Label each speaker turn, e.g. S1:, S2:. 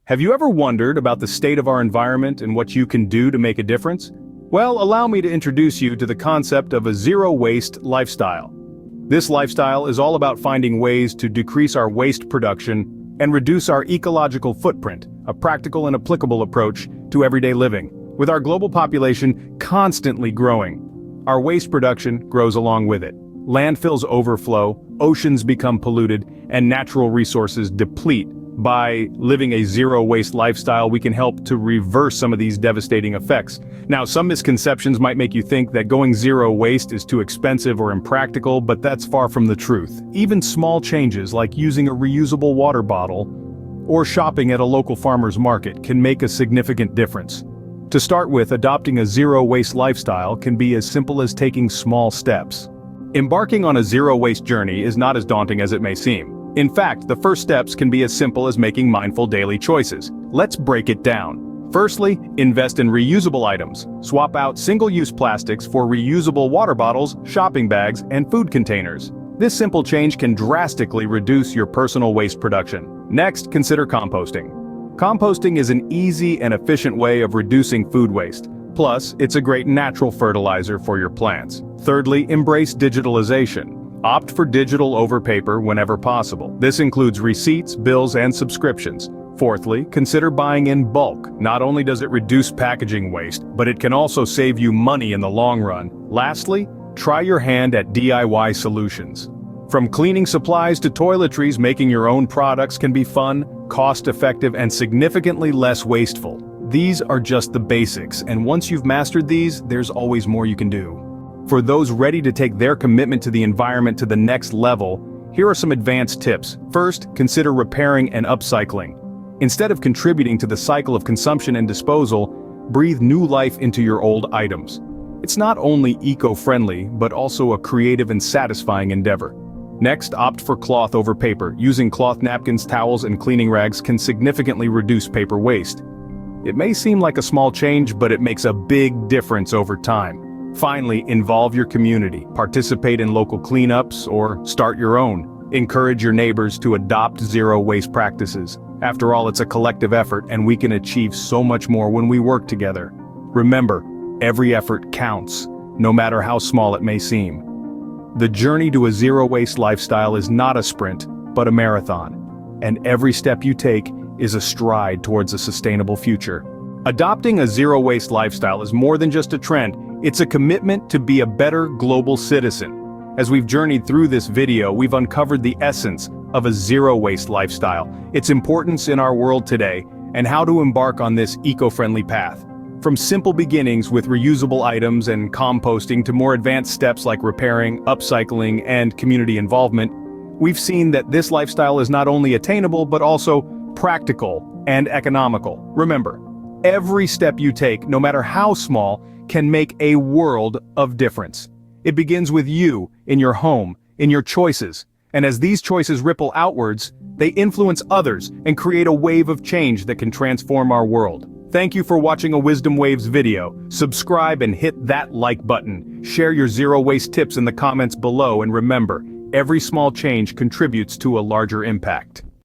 S1: Have you ever wondered about the state of our environment and what you can do to make a difference? Well, allow me to introduce you to the concept of a zero-waste lifestyle. This lifestyle is all about finding ways to decrease our waste production and reduce our ecological footprint, a practical and applicable approach to everyday living. With our global population constantly growing, our waste production grows along with it. Landfills overflow, oceans become polluted, and natural resources deplete. By living a zero-waste lifestyle, we can help to reverse some of these devastating effects. Now, some misconceptions might make you think that going zero waste is too expensive or impractical, but that's far from the truth. Even small changes like using a reusable water bottle or shopping at a local farmer's market can make a significant difference. To start with, adopting a zero-waste lifestyle can be as simple as taking small steps. Embarking on a zero-waste journey is not as daunting as it may seem. In fact, the first steps can be as simple as making mindful daily choices. Let's break it down. Firstly, invest in reusable items. Swap out single-use plastics for reusable water bottles, shopping bags, and food containers. This simple change can drastically reduce your personal waste production. Next, consider composting. Composting is an easy and efficient way of reducing food waste. Plus, it's a great natural fertilizer for your plants. Thirdly, embrace digitalization. Opt for digital over paper whenever possible. This includes receipts, bills, and subscriptions. Fourthly, consider buying in bulk. Not only does it reduce packaging waste, but it can also save you money in the long run. Lastly, try your hand at DIY solutions. From cleaning supplies to toiletries, making your own products can be fun, cost-effective, and significantly less wasteful. These are just the basics, and once you've mastered these, there's always more you can do. For those ready to take their commitment to the environment to the next level, here are some advanced tips. First, consider repairing and upcycling. Instead of contributing to the cycle of consumption and disposal, breathe new life into your old items. It's not only eco-friendly, but also a creative and satisfying endeavor. Next, opt for cloth over paper. Using cloth napkins, towels, and cleaning rags can significantly reduce paper waste. It may seem like a small change, but it makes a big difference over time. Finally, involve your community. Participate in local cleanups or start your own. Encourage your neighbors to adopt zero-waste practices. After all, it's a collective effort, and we can achieve so much more when we work together. Remember, every effort counts, no matter how small it may seem. The journey to a zero-waste lifestyle is not a sprint, but a marathon. And every step you take is a stride towards a sustainable future. Adopting a zero-waste lifestyle is more than just a trend. It's a commitment to be a better global citizen. As we've journeyed through this video, we've uncovered the essence of a zero-waste lifestyle, its importance in our world today, and how to embark on this eco-friendly path. From simple beginnings with reusable items and composting to more advanced steps like repairing, upcycling, and community involvement, we've seen that this lifestyle is not only attainable but also practical and economical. Remember, every step you take, no matter how small, can make a world of difference. It begins with you, in your home, in your choices, and as these choices ripple outwards, they influence others and create a wave of change that can transform our world. Thank you for watching a Wisdom Waves video. Subscribe and hit that like button. Share your zero-waste tips in the comments below, and remember, every small change contributes to a larger impact.